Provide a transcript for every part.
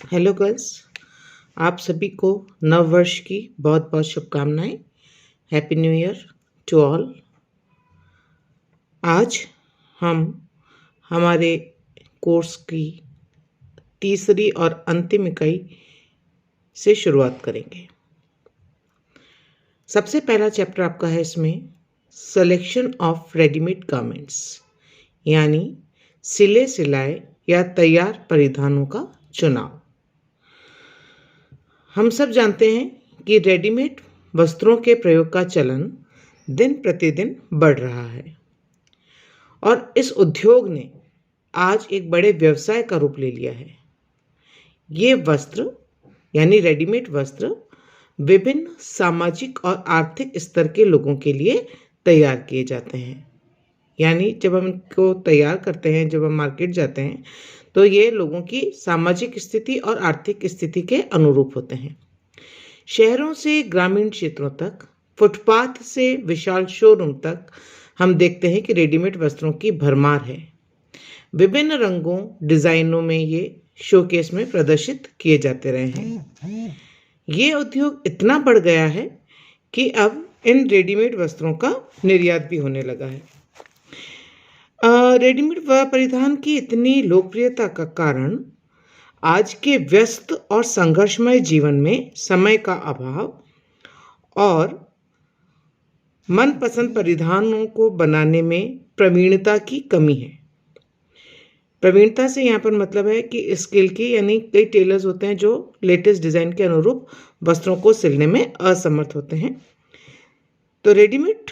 Hello girls. आप सभी को नव वर्ष की बहुत बहुत शुभकामनाएं। Happy new year to all. आज हम हमारे कोर्स की तीसरी और अंतिम इकाई से शुरुआत करेंगे। सबसे पहला चैप्टर आपका है इसमें सिलेक्शन ऑफ रेडीमेड गारमेंट्स, यानी सिले सिलाए या तैयार परिधानों का चुनाव। हम सब जानते हैं कि रेडीमेड वस्त्रों के प्रयोग का चलन दिन प्रतिदिन बढ़ रहा है और इस उद्योग ने आज एक बड़े व्यवसाय का रूप ले लिया है। ये वस्त्र यानी रेडीमेड वस्त्र विभिन्न सामाजिक और आर्थिक स्तर के लोगों के लिए तैयार किए जाते हैं। यानी जब हम इनको तैयार करते हैं, जब हम मार्केट जाते हैं, तो ये लोगों की सामाजिक स्थिति और आर्थिक स्थिति के अनुरूप होते हैं। शहरों से ग्रामीण क्षेत्रों तक, फुटपाथ से विशाल शोरूम तक हम देखते हैं कि रेडीमेड वस्त्रों की भरमार है। विभिन्न रंगों, डिजाइनों में ये शोकेस में प्रदर्शित किए जाते रहे हैं। ये उद्योग इतना बढ़ गया है कि अब इन रेडीमेड वस्त्रों का निर्यात भी होने लगा है। रेडीमेड परिधान की इतनी लोकप्रियता का कारण आज के व्यस्त और संघर्षमय जीवन में समय का अभाव और मनपसंद परिधानों को बनाने में प्रवीणता की कमी है। प्रवीणता से यहाँ पर मतलब है कि स्किल की, यानी कई टेलर्स होते हैं जो लेटेस्ट डिज़ाइन के अनुरूप वस्त्रों को सिलने में असमर्थ होते हैं। तो रेडीमेड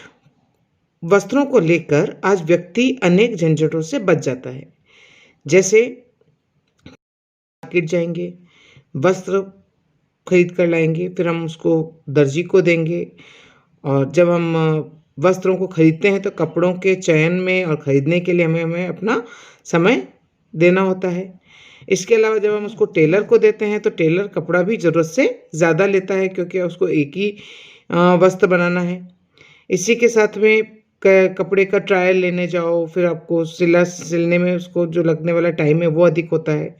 वस्त्रों को लेकर आज व्यक्ति अनेक झंझटों से बच जाता है। जैसे मार्केट जाएंगे, वस्त्र खरीद कर लाएंगे, फिर हम उसको दर्जी को देंगे, और जब हम वस्त्रों को खरीदते हैं तो कपड़ों के चयन में और खरीदने के लिए हमें अपना समय देना होता है। इसके अलावा जब हम उसको टेलर को देते हैं तो टेलर कपड़ा भी ज़रूरत से ज़्यादा लेता है, क्योंकि उसको एक ही वस्त्र बनाना है। इसी के साथ में कपड़े का ट्रायल लेने जाओ, फिर आपको सिलने में उसको जो लगने वाला टाइम है वो अधिक होता है।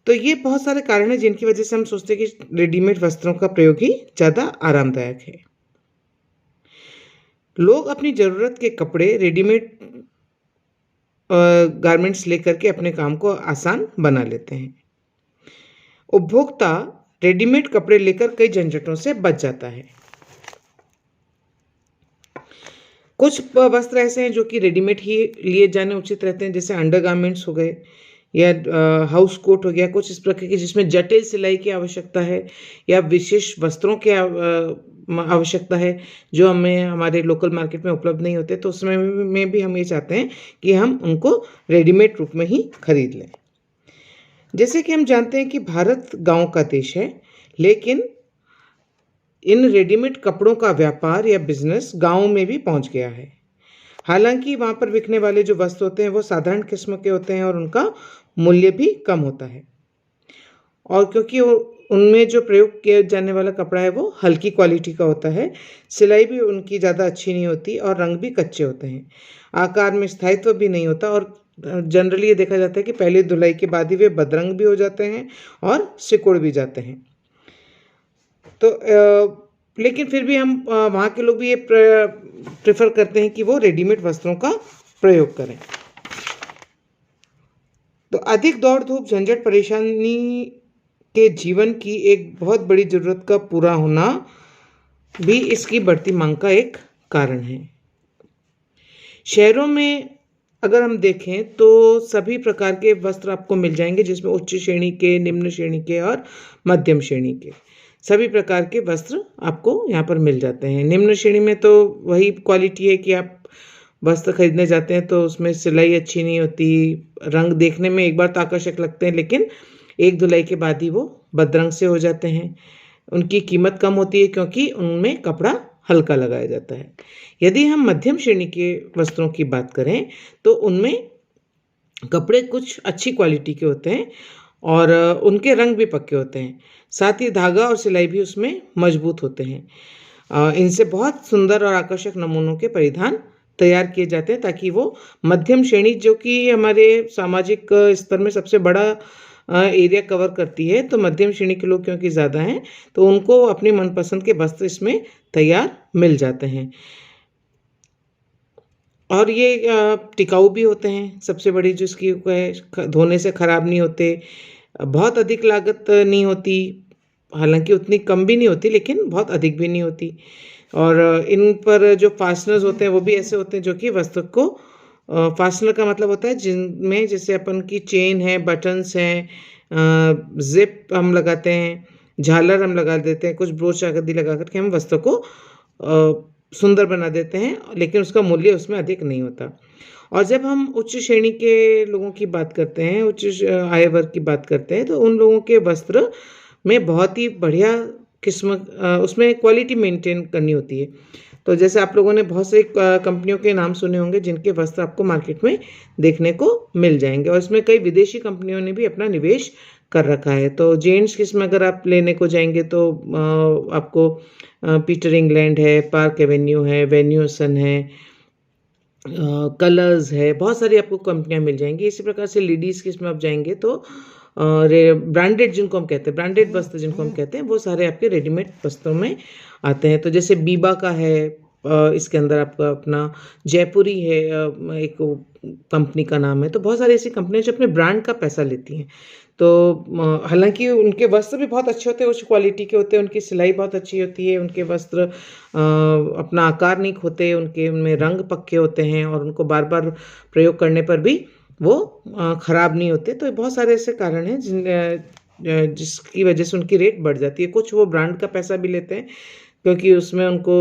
तो ये बहुत सारे कारण हैं जिनकी वजह से हम सोचते हैं कि रेडीमेड वस्त्रों का प्रयोग ही ज़्यादा आरामदायक है। लोग अपनी ज़रूरत के कपड़े रेडीमेड गारमेंट्स लेकर के अपने काम को आसान बना लेते हैं। उपभोक्ता रेडीमेड कपड़े लेकर कई झंझटों से बच जाता है। कुछ वस्त्र ऐसे हैं जो कि रेडीमेड ही लिए जाने उचित रहते हैं, जैसे अंडरगारमेंट्स हो गए या हाउस कोट हो गया, कुछ इस प्रकार के जिसमें जटिल सिलाई की आवश्यकता है या विशेष वस्त्रों की आवश्यकता है जो हमें हमारे लोकल मार्केट में उपलब्ध नहीं होते, तो उसमें में भी हम ये चाहते हैं कि हम उनको रेडीमेड रूप में ही खरीद लें। जैसे कि हम जानते हैं कि भारत गांव का देश है, लेकिन इन रेडीमेड कपड़ों का व्यापार या बिजनेस गाँव में भी पहुंच गया है। हालांकि वहाँ पर बिकने वाले जो वस्त्र होते हैं वो साधारण किस्म के होते हैं और उनका मूल्य भी कम होता है, और क्योंकि उनमें जो प्रयोग किया जाने वाला कपड़ा है वो हल्की क्वालिटी का होता है, सिलाई भी उनकी ज़्यादा अच्छी नहीं होती और रंग भी कच्चे होते हैं, आकार में स्थायित्व भी नहीं होता, और जनरली ये देखा जाता है कि पहली धुलाई के बाद ही वे बदरंग भी हो जाते हैं और सिकुड़ भी जाते हैं। तो लेकिन फिर भी हम वहाँ के लोग भी ये प्रेफर करते हैं कि वो रेडीमेड वस्त्रों का प्रयोग करें। तो अधिक दौड़ धूप, झंझट, परेशानी के जीवन की एक बहुत बड़ी ज़रूरत का पूरा होना भी इसकी बढ़ती मांग का एक कारण है। शहरों में अगर हम देखें तो सभी प्रकार के वस्त्र आपको मिल जाएंगे, जिसमें उच्च श्रेणी के, निम्न श्रेणी के और मध्यम श्रेणी के सभी प्रकार के वस्त्र आपको यहाँ पर मिल जाते हैं। निम्न श्रेणी में तो वही क्वालिटी है कि आप वस्त्र खरीदने जाते हैं तो उसमें सिलाई अच्छी नहीं होती, रंग देखने में एक बार तो आकर्षक लगते हैं, लेकिन एक धुलाई के बाद ही वो बदरंग से हो जाते हैं। उनकी कीमत कम होती है क्योंकि उनमें कपड़ा हल्का लगाया जाता है। यदि हम मध्यम श्रेणी के वस्त्रों की बात करें तो उनमें कपड़े कुछ अच्छी क्वालिटी के होते हैं और उनके रंग भी पक्के होते हैं, साथ ही धागा और सिलाई भी उसमें मजबूत होते हैं। इनसे बहुत सुंदर और आकर्षक नमूनों के परिधान तैयार किए जाते हैं ताकि वो मध्यम श्रेणी, जो कि हमारे सामाजिक स्तर में सबसे बड़ा एरिया कवर करती है, तो मध्यम श्रेणी के लोग क्योंकि ज़्यादा हैं, तो उनको अपने मनपसंद के वस्त्र इसमें तैयार मिल जाते हैं। और ये टिकाऊ भी होते हैं, सबसे बड़ी जो इसकी वो है धोने से ख़राब नहीं होते, बहुत अधिक लागत नहीं होती, हालाँकि उतनी कम भी नहीं होती लेकिन बहुत अधिक भी नहीं होती। और इन पर जो फास्टनर्स होते हैं वो भी ऐसे होते हैं जो कि वस्त्र को फास्टनर का मतलब होता है जिनमें जैसे अपन की चेन है, बटन्स हैं, ज़िप हम लगाते हैं, झालर हम लगा देते हैं, कुछ ब्रोच आदि लगा कर के हम वस्त्र को सुंदर बना देते हैं, लेकिन उसका मूल्य उसमें अधिक नहीं होता। और जब हम उच्च श्रेणी के लोगों की बात करते हैं, उच्च आय वर्ग की बात करते हैं, तो उन लोगों के वस्त्र में बहुत ही बढ़िया किस्म उसमें क्वालिटी मेंटेन करनी होती है। तो जैसे आप लोगों ने बहुत से कंपनियों के नाम सुने होंगे जिनके वस्त्र आपको मार्केट में देखने को मिल जाएंगे, और इसमें कई विदेशी कंपनियों ने भी अपना निवेश कर रखा है। तो जेंट्स किस्म अगर आप लेने को जाएंगे तो आपको पीटर इंग्लैंड है, पार्क एवेन्यू है, वेन्यूसन है, कलर्स है, बहुत सारी आपको कंपनियां मिल जाएंगी। इसी प्रकार से लेडीज़ की इसमें आप जाएंगे तो ब्रांडेड जिनको हम कहते हैं, ब्रांडेड वस्त्र जिनको हम कहते हैं, वो सारे आपके रेडीमेड वस्त्रों में आते हैं। तो जैसे बीबा का है, इसके अंदर आपका अपना जयपुरी है, एक कंपनी का नाम है। तो बहुत सारी ऐसी कंपनियां जो अपने ब्रांड का पैसा लेती हैं। तो हालांकि उनके वस्त्र भी बहुत अच्छे होते हैं, उच्च क्वालिटी के होते हैं, उनकी सिलाई बहुत अच्छी होती है, उनके वस्त्र अपना आकार नहीं खोते, उनके उनमें रंग पक्के होते हैं, और उनको बार बार प्रयोग करने पर भी वो ख़राब नहीं होते। तो बहुत सारे ऐसे कारण हैं जिसकी वजह से उनकी रेट बढ़ जाती है। कुछ वो ब्रांड का पैसा भी लेते हैं क्योंकि उसमें उनको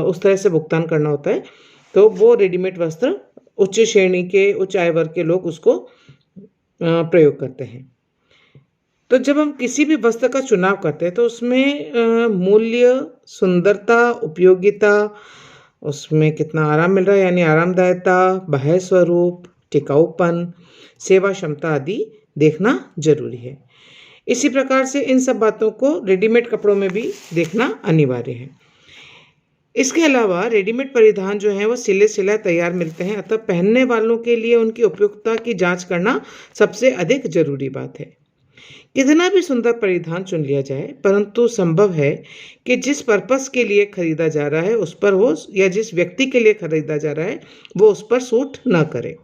उस तरह से भुगतान करना होता है। तो वो रेडीमेड वस्त्र उच्च श्रेणी के, उच्च आय वर्ग के लोग उसको प्रयोग करते हैं। तो जब हम किसी भी वस्त्र का चुनाव करते हैं तो उसमें मूल्य, सुंदरता, उपयोगिता, उसमें कितना आराम मिल रहा है यानी आरामदायकता, बाह्य स्वरूप, टिकाऊपन, सेवा क्षमता आदि देखना जरूरी है। इसी प्रकार से इन सब बातों को रेडीमेड कपड़ों में भी देखना अनिवार्य है। इसके अलावा रेडीमेड परिधान जो हैं वो सिले सिलाए तैयार मिलते हैं, अतः पहनने वालों के लिए उनकी उपयुक्तता की जांच करना सबसे अधिक जरूरी बात है। कितना भी सुंदर परिधान चुन लिया जाए, परंतु संभव है कि जिस पर्पस के लिए खरीदा जा रहा है उस पर वो, या जिस व्यक्ति के लिए खरीदा जा रहा है वो उस पर सूट ना करे,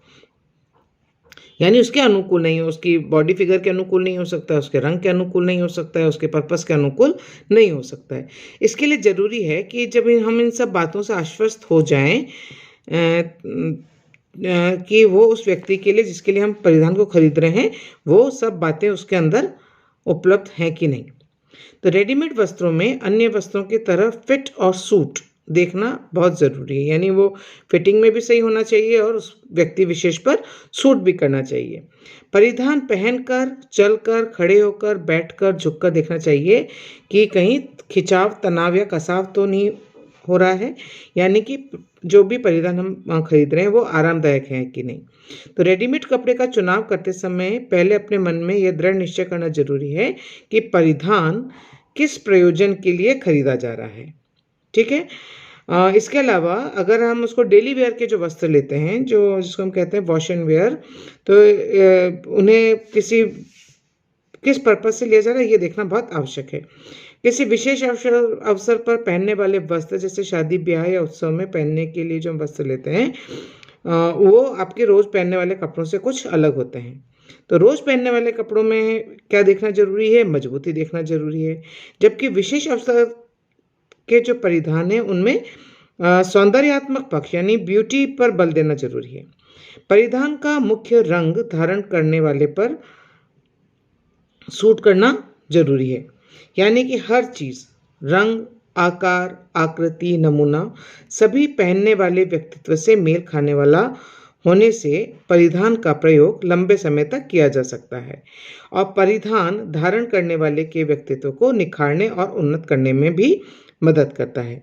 यानी उसके अनुकूल नहीं हो, उसकी बॉडी फिगर के अनुकूल नहीं हो सकता है, उसके रंग के अनुकूल नहीं हो सकता है, उसके पर्पस के अनुकूल नहीं हो सकता है। इसके लिए ज़रूरी है कि जब हम इन सब बातों से आश्वस्त हो जाएं कि वो उस व्यक्ति के लिए जिसके लिए हम परिधान को खरीद रहे हैं वो सब बातें उसके अंदर उपलब्ध हैं कि नहीं। तो रेडीमेड वस्त्रों में अन्य वस्त्रों की तरह फिट और सूट देखना बहुत ज़रूरी है, यानी वो फिटिंग में भी सही होना चाहिए और उस व्यक्ति विशेष पर सूट भी करना चाहिए। परिधान पहनकर, चलकर, खड़े होकर, बैठकर, झुककर देखना चाहिए कि कहीं खिंचाव, तनाव या कसाव तो नहीं हो रहा है, यानी कि जो भी परिधान हम खरीद रहे हैं वो आरामदायक है कि नहीं। तो रेडीमेड कपड़े का चुनाव करते समय पहले अपने मन में यह दृढ़ निश्चय करना जरूरी है कि परिधान किस प्रयोजन के लिए खरीदा जा रहा है। ठीक है। इसके अलावा अगर हम उसको डेली वेयर के जो वस्त्र लेते हैं, जो जिसको हम कहते हैं वॉश एंड वेयर, तो उन्हें किस पर्पज से लिया जा रहा है ये देखना बहुत आवश्यक है। किसी विशेष अवसर पर पहनने वाले वस्त्र, जैसे शादी ब्याह या उत्सव में पहनने के लिए जो हम वस्त्र लेते हैं वो आपके रोज पहनने वाले कपड़ों से कुछ अलग होते हैं। तो रोज पहनने वाले कपड़ों में क्या देखना जरूरी है? मजबूती देखना जरूरी है। जबकि विशेष अवसर के जो परिधान है उनमें सौंदर्यात्मक पक्ष यानी ब्यूटी पर बल देना जरूरी है। परिधान का मुख्य रंग धारण करने वाले पर सूट करना जरूरी है, यानी कि हर चीज, रंग, आकार, आकृति, नमूना सभी पहनने वाले व्यक्तित्व से मेल खाने वाला होने से परिधान का प्रयोग लंबे समय तक किया जा सकता है और परिधान धारण करने वाले के व्यक्तित्व को निखारने और उन्नत करने में भी मदद करता है।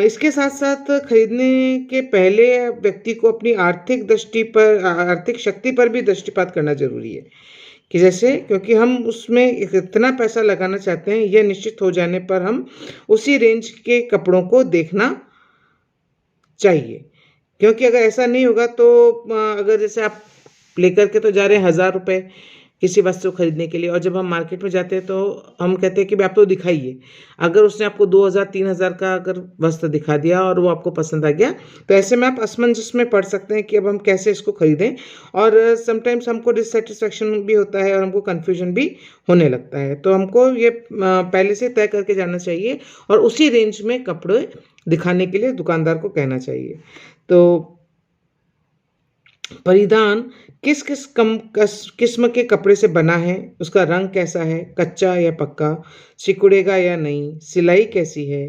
इसके साथ साथ खरीदने के पहले व्यक्ति को अपनी आर्थिक शक्ति पर भी दृष्टिपात करना जरूरी है कि जैसे, क्योंकि हम उसमें इतना पैसा लगाना चाहते हैं, यह निश्चित हो जाने पर हम उसी रेंज के कपड़ों को देखना चाहिए। क्योंकि अगर ऐसा नहीं होगा तो अगर जैसे आप लेकर के तो जा रहे हैं 1000 रुपये, किसी वस्त्र को खरीदने के लिए, और जब हम मार्केट में जाते हैं तो हम कहते हैं कि भाई आप तो दिखाइए। अगर उसने आपको 2000-3000 का अगर वस्त्र दिखा दिया और वो आपको पसंद आ गया, तो ऐसे में आप असमंजस में पड़ सकते हैं कि अब हम कैसे इसको खरीदें, और समटाइम्स हमको डिससेटिस्फैक्शन भी होता है और हमको कन्फ्यूजन भी होने लगता है। तो हमको ये पहले से तय करके जाना चाहिए और उसी रेंज में कपड़े दिखाने के लिए दुकानदार को कहना चाहिए। तो परिधान किस किस किस्म के कपड़े से बना है, उसका रंग कैसा है, कच्चा या पक्का, सिकुड़ेगा या नहीं, सिलाई कैसी है,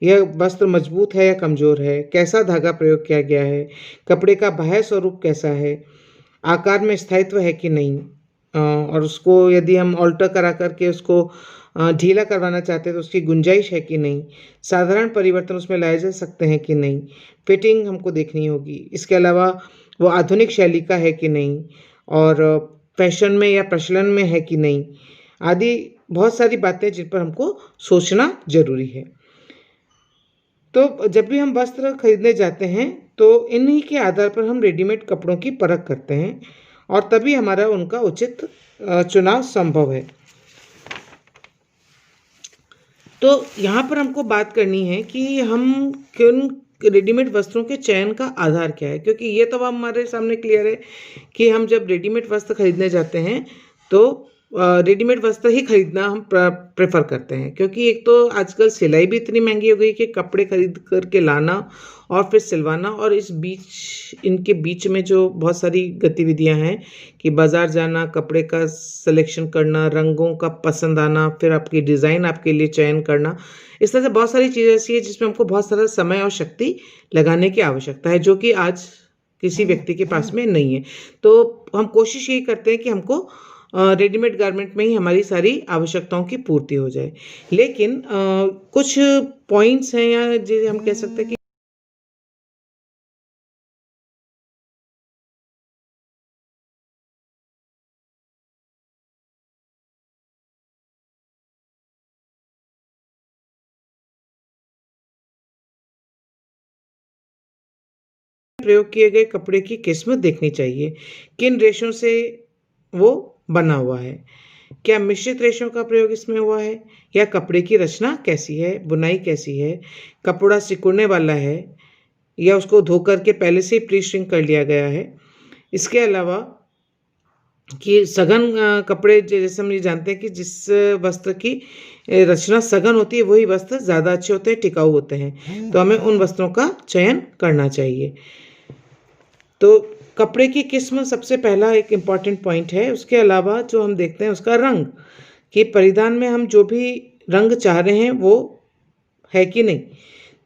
यह वस्त्र मजबूत है या कमजोर है, कैसा धागा प्रयोग किया गया है, कपड़े का बाह्य स्वरूप कैसा है, आकार में स्थायित्व है कि नहीं, और उसको यदि हम ऑल्टर करा करके उसको ढीला करवाना चाहते हैं तो उसकी गुंजाइश है कि नहीं, साधारण परिवर्तन उसमें लाए जा सकते हैं कि नहीं, फिटिंग हमको देखनी होगी। इसके अलावा वो आधुनिक शैली का है कि नहीं, और फैशन में या प्रचलन में है कि नहीं, आदि बहुत सारी बातें जिन पर हमको सोचना जरूरी है। तो जब भी हम वस्त्र खरीदने जाते हैं तो इन्हीं के आधार पर हम रेडीमेड कपड़ों की परख करते हैं और तभी हमारा उनका उचित चुनाव संभव है। तो यहाँ पर हमको बात करनी है कि हम किन रेडीमेड वस्त्रों के चयन का आधार क्या है, क्योंकि ये तो हमारे सामने क्लियर है कि हम जब रेडीमेड वस्त्र खरीदने जाते हैं तो रेडीमेड वस्त्र ही खरीदना हम प्रेफर करते हैं, क्योंकि एक तो आजकल सिलाई भी इतनी महंगी हो गई कि कपड़े खरीद करके लाना और फिर सिलवाना, और इनके बीच में जो बहुत सारी गतिविधियां हैं कि बाज़ार जाना, कपड़े का सिलेक्शन करना, रंगों का पसंद आना, फिर आपकी डिज़ाइन आपके लिए चयन करना, इस तरह से बहुत सारी चीज़ें ऐसी है जिसमें हमको बहुत सारा समय और शक्ति लगाने की आवश्यकता है, जो कि आज किसी व्यक्ति के पास में नहीं है। तो हम कोशिश यही करते हैं कि हमको रेडीमेड गारमेंट में ही हमारी सारी आवश्यकताओं की पूर्ति हो जाए। लेकिन कुछ पॉइंट्स हैं या जो हम कह सकते हैं कि प्रयोग किए गए कपड़े की किस्मत देखनी चाहिए, किन रेशों से वो बना हुआ है, क्या मिश्रित रेशों का प्रयोग इसमें हुआ है, या कपड़े की रचना कैसी है, बुनाई कैसी है, कपड़ा सिकुड़ने वाला है या उसको धोकर के पहले से ही प्री स्ट्रिंग कर लिया गया है। इसके अलावा कि सघन कपड़े जैसे हम ये जानते हैं कि जिस वस्त्र की रचना सघन होती है वही वस्त्र ज़्यादा अच्छे होते हैं, टिकाऊ होते हैं, तो हमें उन वस्त्रों का चयन करना चाहिए। तो कपड़े की किस्म सबसे पहला एक इम्पॉर्टेंट पॉइंट है। उसके अलावा जो हम देखते हैं उसका रंग, कि परिधान में हम जो भी रंग चाह रहे हैं वो है कि नहीं,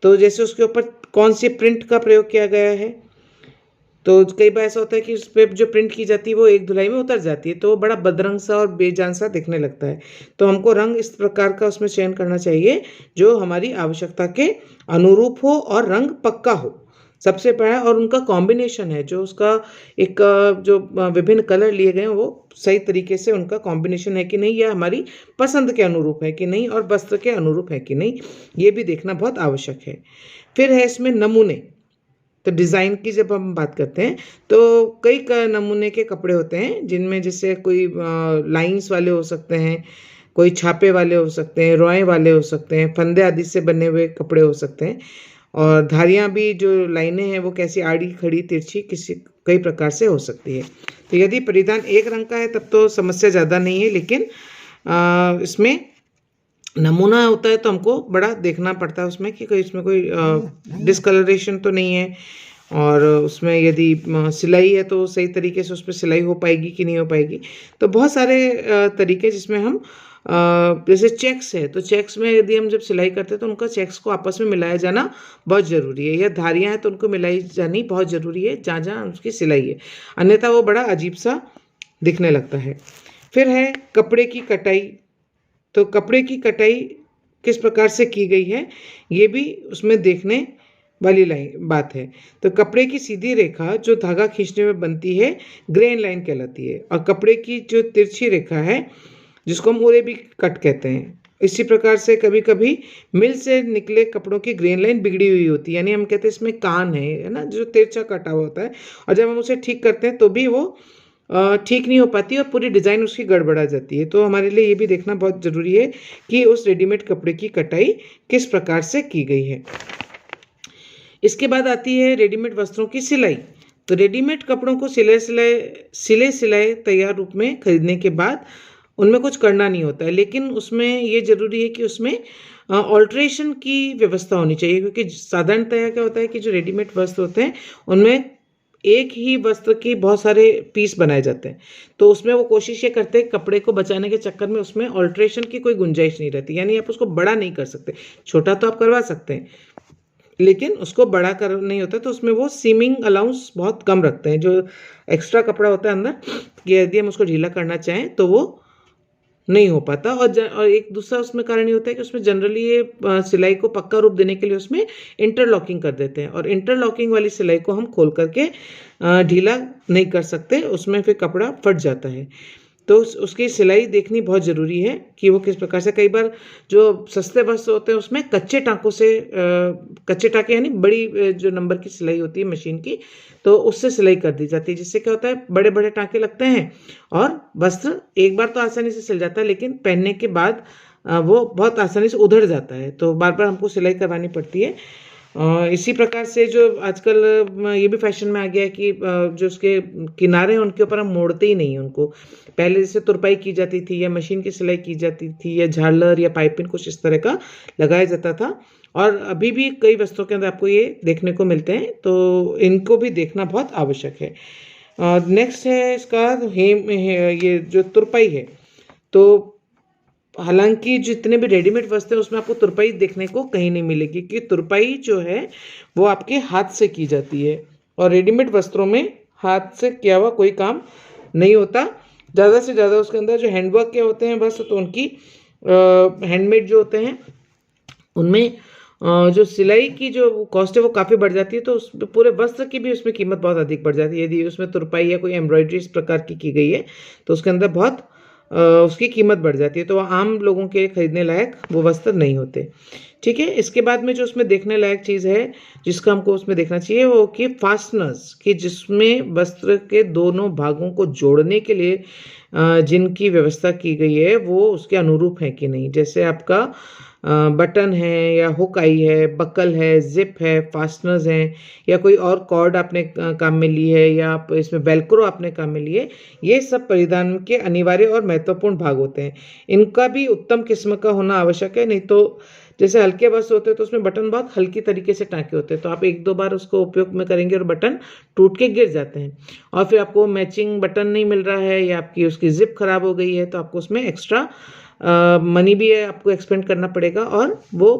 तो जैसे उसके ऊपर कौन सी प्रिंट का प्रयोग किया गया है। तो कई बार ऐसा होता है कि उस पर जो प्रिंट की जाती है वो एक धुलाई में उतर जाती है, तो वो बड़ा बदरंग सा और बेजान सा दिखने लगता है। तो हमको रंग इस प्रकार का उसमें चयन करना चाहिए जो हमारी आवश्यकता के अनुरूप हो और रंग पक्का हो सबसे पहला, और उनका कॉम्बिनेशन है जो उसका एक जो विभिन्न कलर लिए गए हैं वो सही तरीके से उनका कॉम्बिनेशन है कि नहीं, या हमारी पसंद के अनुरूप है कि नहीं और वस्त्र के अनुरूप है कि नहीं, ये भी देखना बहुत आवश्यक है। फिर है इसमें नमूने। तो डिज़ाइन की जब हम बात करते हैं तो कई नमूने के कपड़े होते हैं जिनमें जैसे कोई लाइंस वाले हो सकते हैं, कोई छापे वाले हो सकते हैं, रोए वाले हो सकते हैं, फंदे आदि से बने हुए कपड़े हो सकते हैं, और धारियाँ भी जो लाइनें हैं वो कैसी आड़ी खड़ी तिरछी किसी कई प्रकार से हो सकती है। तो यदि परिधान एक रंग का है तब तो समस्या ज़्यादा नहीं है, लेकिन इसमें नमूना होता है तो हमको बड़ा देखना पड़ता है उसमें कि कोई इसमें कोई डिस्कलरेशन तो नहीं है, और उसमें यदि सिलाई है तो सही तरीके से उस पर सिलाई हो पाएगी कि नहीं हो पाएगी। तो बहुत सारे तरीके जिसमें हम जैसे चेक्स है तो चेक्स में यदि हम जब सिलाई करते हैं तो उनका चेक्स को आपस में मिलाया जाना बहुत ज़रूरी है, या धारियाँ हैं तो उनको मिलाई जानी बहुत ज़रूरी है जहाँ जहाँ उसकी सिलाई है, अन्यथा वो बड़ा अजीब सा दिखने लगता है। फिर है कपड़े की कटाई। तो कपड़े की कटाई किस प्रकार से की गई है ये भी उसमें देखने वाली लाइन बात है। तो कपड़े की सीधी रेखा जो धागा खींचने में बनती है ग्रेन लाइन कहलाती है, और कपड़े की जो तिरछी रेखा है जिसको हम उरेबी कट कहते हैं। इसी प्रकार से कभी कभी मिल से निकले कपड़ों की ग्रेन लाइन बिगड़ी हुई होती है, यानी हम कहते हैं इसमें कान है ना, जो तिरछा कटा हुआ होता है, और जब हम उसे ठीक करते हैं तो भी वो ठीक नहीं हो पाती और पूरी डिज़ाइन उसकी गड़बड़ा जाती है। तो हमारे लिए ये भी देखना बहुत ज़रूरी है कि उस रेडीमेड कपड़े की कटाई किस प्रकार से की गई है। इसके बाद आती है रेडीमेड वस्त्रों की सिलाई। तो रेडीमेड कपड़ों को सिले-सिलाए तैयार रूप में खरीदने के बाद उनमें कुछ करना नहीं होता है, लेकिन उसमें ये ज़रूरी है कि उसमें ऑल्ट्रेशन की व्यवस्था होनी चाहिए, क्योंकि साधारणतया क्या होता है कि जो रेडीमेड वस्त्र होते हैं उनमें एक ही वस्त्र की बहुत सारे पीस बनाए जाते हैं। तो उसमें वो कोशिश ये करते हैं कपड़े को बचाने के चक्कर में उसमें ऑल्ट्रेशन की कोई गुंजाइश नहीं रहती, यानी आप उसको बड़ा नहीं कर सकते। छोटा तो आप करवा सकते हैं, लेकिन उसको बड़ा कर नहीं होता, तो उसमें वो सीमिंग अलाउंस बहुत कम रखते हैं। जो एक्स्ट्रा कपड़ा होता है अंदर, कि यदि हम उसको ढीला करना चाहें तो वो नहीं हो पाता। और एक दूसरा उसमें कारण ये होता है कि उसमें जनरली ये सिलाई को पक्का रूप देने के लिए उसमें इंटरलॉकिंग कर देते हैं, और इंटरलॉकिंग वाली सिलाई को हम खोल करके ढीला नहीं कर सकते, उसमें फिर कपड़ा फट जाता है। तो उसकी सिलाई देखनी बहुत ज़रूरी है कि वो किस प्रकार से। कई बार जो सस्ते वस्त्र होते हैं उसमें कच्चे टाँकों से, कच्चे टाँके यानी बड़ी जो नंबर की सिलाई होती है मशीन की, तो उससे सिलाई कर दी जाती है, जिससे क्या होता है बड़े बड़े टाँके लगते हैं और वस्त्र एक बार तो आसानी से सिल जाता है, लेकिन पहनने के बाद वो बहुत आसानी से उधड़ जाता है, तो बार बार हमको सिलाई करवानी पड़ती है। इसी प्रकार से जो आजकल ये भी फैशन में आ गया है कि जो उसके किनारे हैं उनके ऊपर हम मोड़ते ही नहीं हैं उनको। पहले जैसे तुरपाई की जाती थी या मशीन की सिलाई की जाती थी या झालर या पाइपिंग कुछ इस तरह का लगाया जाता था, और अभी भी कई वस्त्रों के अंदर आपको ये देखने को मिलते हैं, तो इनको भी देखना बहुत आवश्यक है। नेक्स्ट है इसका ये जो तुरपाई है, तो हालांकि जितने भी रेडीमेड वस्त्र हैं उसमें आपको तुरपाई देखने को कहीं नहीं मिलेगी, क्योंकि तुरपाई जो है वो आपके हाथ से की जाती है, और रेडीमेड वस्त्रों में हाथ से किया हुआ कोई काम नहीं होता। ज़्यादा से ज़्यादा उसके अंदर जो हैंडवर्क के होते हैं वस्त्र, तो उनकी हैंडमेड जो होते हैं उनमें जो सिलाई की जो कॉस्ट है वो काफ़ी बढ़ जाती है, तो उस पूरे वस्त्र की भी उसमें कीमत बहुत अधिक बढ़ जाती है। यदि उसमें तुरपाई या कोई एम्ब्रॉयडरी इस प्रकार की गई है तो उसके अंदर बहुत उसकी कीमत बढ़ जाती है, तो वह आम लोगों के खरीदने लायक वो वस्त्र नहीं होते। ठीक है, इसके बाद में जो उसमें देखने लायक चीज़ है जिसका हमको उसमें देखना चाहिए वो कि फास्टनर्स, कि जिसमें वस्त्र के दोनों भागों को जोड़ने के लिए जिनकी व्यवस्था की गई है वो उसके अनुरूप है कि नहीं। जैसे आपका बटन है या हुक आई है, बकल है, जिप है, फास्टनर्स हैं, या कोई और कॉर्ड आपने काम में ली है, या आप इसमें वेल्क्रो आपने काम में लिए, ये सब परिधान के अनिवार्य और महत्वपूर्ण भाग होते हैं। इनका भी उत्तम किस्म का होना आवश्यक है, नहीं तो जैसे हल्के वस्त्र होते हैं तो उसमें बटन बहुत हल्की तरीके से टाँके होते हैं, तो आप एक दो बार उसको उपयोग में करेंगे और बटन टूट के गिर जाते हैं, और फिर आपको मैचिंग बटन नहीं मिल रहा है या आपकी उसकी जिप खराब हो गई है, तो आपको उसमें एक्स्ट्रा मनी भी है आपको एक्सपेंड करना पड़ेगा, और वो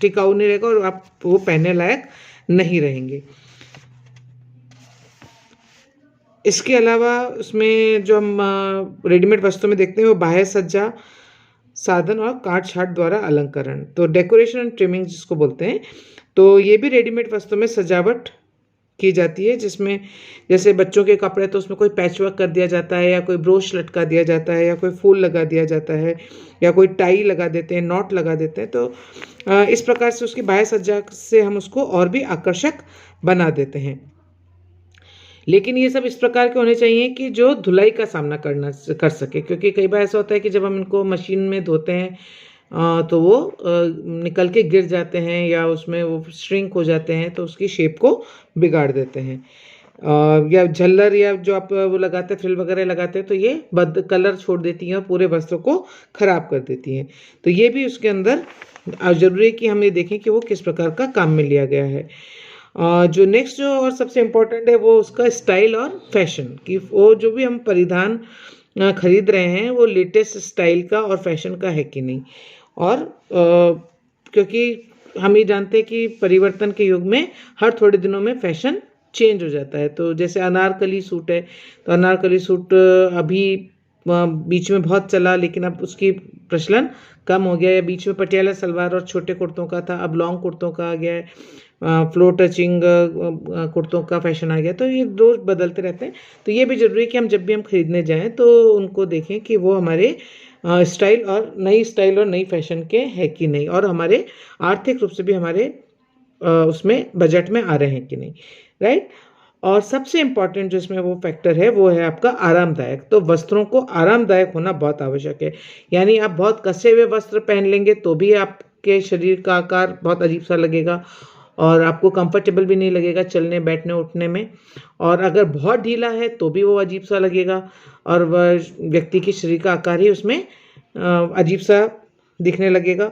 टिकाऊ नहीं रहेगा और आप वो पहनने लायक नहीं रहेंगे। इसके अलावा उसमें जो हम रेडीमेड वस्तुओं में देखते हैं वो बाह्य सज्जा, साधन और काट छाट द्वारा अलंकरण, तो डेकोरेशन एंड ट्रिमिंग जिसको बोलते हैं, तो ये भी रेडीमेड वस्तुओं में सजावट की जाती है, जिसमें जैसे बच्चों के कपड़े तो उसमें कोई पैचवर्क कर दिया जाता है, या कोई ब्रोच लटका दिया जाता है, या कोई फूल लगा दिया जाता है, या कोई टाई लगा देते हैं, नॉट लगा देते हैं, तो इस प्रकार से उसकी बाह्य सज्जा से हम उसको और भी आकर्षक बना देते हैं। लेकिन ये सब इस प्रकार के होने चाहिए कि जो धुलाई का सामना कर सके, क्योंकि कई बार ऐसा होता है कि जब हम इनको मशीन में धोते हैं तो वो निकल के गिर जाते हैं या उसमें वो श्रिंक हो जाते हैं, तो उसकी शेप को बिगाड़ देते हैं। या झल्लर या जो आप वो लगाते हैं, फ्रिल वगैरह लगाते हैं, तो ये कलर छोड़ देती हैं और पूरे वस्त्र को खराब कर देती हैं। तो ये भी उसके अंदर ज़रूरी है कि हम ये देखें कि वो किस प्रकार का काम में लिया गया है। जो नेक्स्ट जो और सबसे इम्पोर्टेंट है वो उसका स्टाइल और फैशन, कि वो जो भी हम परिधान खरीद रहे हैं वो लेटेस्ट स्टाइल का और फैशन का है कि नहीं। और क्योंकि हम ये जानते हैं कि परिवर्तन के युग में हर थोड़े दिनों में फैशन चेंज हो जाता है, तो जैसे अनारकली सूट है, तो अनारकली सूट अभी बीच में बहुत चला, लेकिन अब उसकी प्रचलन कम हो गया है। बीच में पटियाला सलवार और छोटे कुर्तों का था, अब लॉन्ग कुर्तों का आ गया है, फ्लोर टचिंग कुर्तों का फैशन आ गया, तो ये रोज़ बदलते रहते हैं। तो ये भी ज़रूरी है कि हम जब भी हम खरीदने जाएं तो उनको देखें कि वो हमारे स्टाइल और नई फैशन के है कि नहीं, और हमारे आर्थिक रूप से भी हमारे उसमें बजट में आ रहे हैं कि नहीं, राइट। और सबसे इम्पॉर्टेंट जो इसमें वो फैक्टर है वो है आपका आरामदायक। तो वस्त्रों को आरामदायक होना बहुत आवश्यक है। यानी आप बहुत कसे हुए वस्त्र पहन लेंगे तो भी आपके शरीर का आकार बहुत अजीब सा लगेगा और आपको कंफर्टेबल भी नहीं लगेगा चलने बैठने उठने में। और अगर बहुत ढीला है तो भी वो अजीब सा लगेगा और वह व्यक्ति के शरीर का आकार ही उसमें अजीब सा दिखने लगेगा।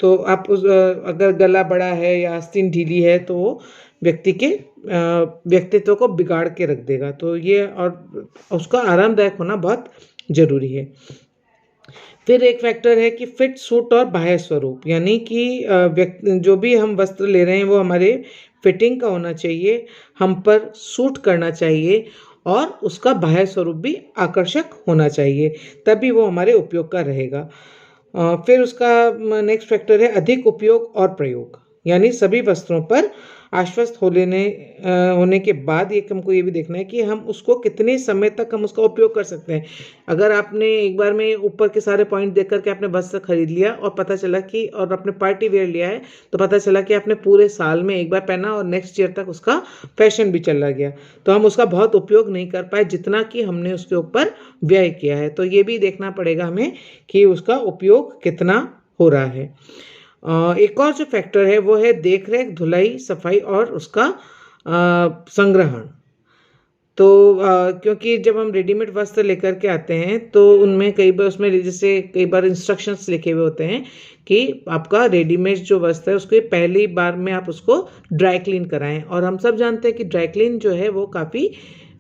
तो आप अगर गला बड़ा है या आस्तीन ढीली है तो वो व्यक्ति के व्यक्तित्व को बिगाड़ के रख देगा। तो ये और उसका आरामदायक होना बहुत ज़रूरी है। फिर एक फैक्टर है कि फिट सूट और बाह्य स्वरूप, यानी कि जो भी हम वस्त्र ले रहे हैं वो हमारे फिटिंग का होना चाहिए, हम पर सूट करना चाहिए और उसका बाह्य स्वरूप भी आकर्षक होना चाहिए, तभी वो हमारे उपयोग का रहेगा। फिर उसका नेक्स्ट फैक्टर है अधिक उपयोग और प्रयोग, यानी सभी वस्त्रों पर आश्वस्त होने के बाद हमको ये भी देखना है कि हम उसको कितने समय तक हम उसका उपयोग कर सकते हैं। अगर आपने एक बार में ऊपर के सारे पॉइंट देख करके आपने वस्त्र खरीद लिया और पता चला कि और आपने पार्टी वेयर लिया है तो पता चला कि आपने पूरे साल में एक बार पहना और नेक्स्ट ईयर तक उसका फैशन भी चला गया, तो हम उसका बहुत उपयोग नहीं कर पाए जितना कि हमने उसके ऊपर व्यय किया है। तो ये भी देखना पड़ेगा हमें कि उसका उपयोग कितना हो रहा है। एक और जो फैक्टर है वो है देख रेख, धुलाई, सफाई और उसका संग्रहण। तो क्योंकि जब हम रेडीमेड वस्त्र लेकर के आते हैं तो उनमें कई बार उसमें जैसे कई बार इंस्ट्रक्शंस लिखे हुए होते हैं कि आपका रेडीमेड जो वस्त्र है उसके पहली बार में आप उसको ड्राई क्लीन कराएं। और हम सब जानते हैं कि ड्राई क्लीन जो है वो काफ़ी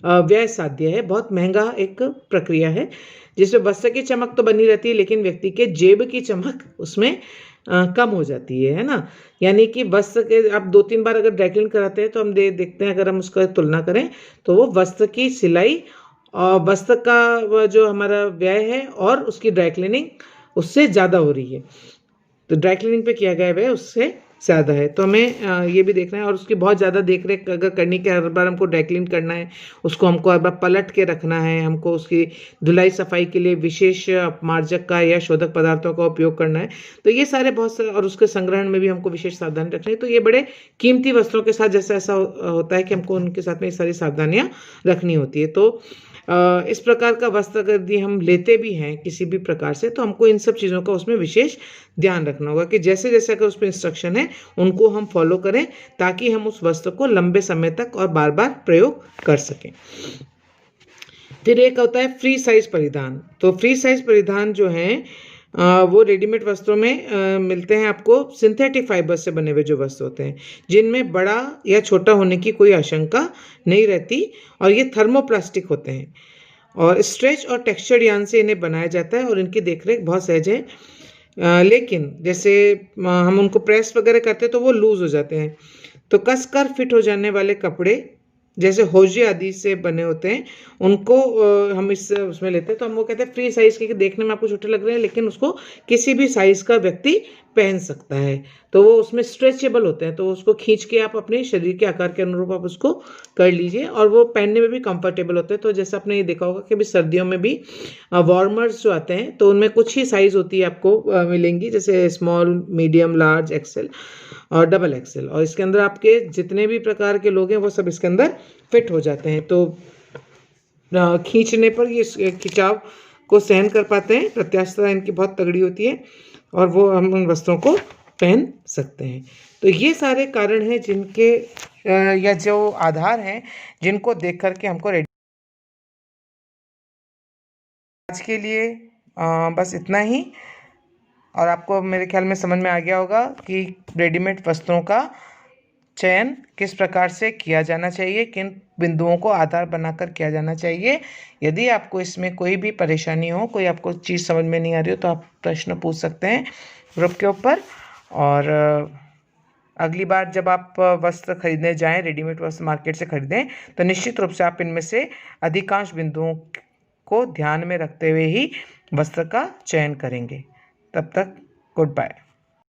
व्यय साध्य है, बहुत महंगा एक प्रक्रिया है जिसमें वस्त्र की चमक तो बनी रहती है लेकिन व्यक्ति के जेब की चमक उसमें कम हो जाती है ना। यानी कि वस्त्र के आप 2-3 बार अगर ड्राई क्लीन कराते हैं तो हम देखते हैं, अगर हम उसका तुलना करें तो वो वस्त्र की सिलाई और वस्त्र का जो हमारा व्यय है और उसकी ड्राई क्लीनिंग उससे ज़्यादा हो रही है। तो ड्राई क्लीनिंग पे किया गया व्यय उससे ज़्यादा है, तो हमें ये भी देखना है। और उसकी बहुत ज़्यादा देख रेख अगर करनी कि हर बार हमको ड्राई क्लीन करना है, उसको हमको हर बार पलट के रखना है, हमको उसकी धुलाई सफाई के लिए विशेष अपमार्जक का या शोधक पदार्थों का उपयोग करना है। तो ये सारे बहुत सारे, और उसके संग्रहण में भी हमको विशेष सावधानी रखनी है। तो ये बड़े कीमती वस्त्रों के साथ जैसा ऐसा होता है कि हमको उनके साथ में ये सारी सावधानियाँ रखनी होती है। तो इस प्रकार का वस्त्र यदि हम लेते भी हैं किसी भी प्रकार से तो हमको इन सब चीज़ों का उसमें विशेष ध्यान रखना होगा कि जैसे जैसे अगर उसमें इंस्ट्रक्शन है उनको हम फॉलो करें ताकि हम उस वस्त्र को लंबे समय तक और बार बार प्रयोग कर सकें। फिर एक होता है फ्री साइज परिधान। तो फ्री साइज परिधान जो है वो रेडीमेड वस्त्रों में मिलते हैं आपको सिंथेटिक फाइबर से बने हुए जो वस्त्र होते हैं जिनमें बड़ा या छोटा होने की कोई आशंका नहीं रहती और ये थर्मोप्लास्टिक होते हैं और स्ट्रेच और टेक्सचर्ड यार्न से इन्हें बनाया जाता है और इनकी देखरेख बहुत सहज है। लेकिन जैसे हम उनको प्रेस वगैरह करते हैं तो वो लूज हो जाते हैं। तो कसकर फिट हो जाने वाले कपड़े जैसे होजे आदि से बने होते हैं उनको हम उसमें लेते हैं। तो हम वो कहते हैं फ्री साइज के, देखने में आपको छोटे लग रहे हैं लेकिन उसको किसी भी साइज का व्यक्ति पहन सकता है। तो वो उसमें स्ट्रेचेबल होते हैं तो उसको खींच के आप अपने शरीर के आकार के अनुरूप आप उसको कर लीजिए और वो पहनने में भी कंफर्टेबल होते हैं। तो जैसे आपने ये देखा होगा कि भी सर्दियों में भी वार्मर्स जो आते हैं तो उनमें कुछ ही साइज होती है आपको मिलेंगी, जैसे स्मॉल, मीडियम, लार्ज, एक्सेल और डबल एक्सेल। और इसके अंदर आपके जितने भी प्रकार के लोग हैं वो सब इसके अंदर फिट हो जाते हैं। तो खींचने पर ये खिंचाव को सहन कर पाते हैं, प्रत्यास्थता इनकी बहुत तगड़ी होती है और वो हम उन वस्त्रों को पहन सकते हैं। तो ये सारे कारण हैं जिनके या जो आधार हैं जिनको देख करके हमको रेडी। आज के लिए बस इतना ही। और आपको मेरे ख्याल में समझ में आ गया होगा कि रेडीमेड वस्त्रों का चयन किस प्रकार से किया जाना चाहिए, किन बिंदुओं को आधार बनाकर किया जाना चाहिए। यदि आपको इसमें कोई भी परेशानी हो, कोई आपको चीज़ समझ में नहीं आ रही हो तो आप प्रश्न पूछ सकते हैं ग्रुप के ऊपर। और अगली बार जब आप वस्त्र खरीदने जाएं, रेडीमेड वस्त्र मार्केट से खरीदें, तो निश्चित रूप से आप इनमें से अधिकांश बिंदुओं को ध्यान में रखते हुए ही वस्त्र का चयन करेंगे। तब तक गुड बाय।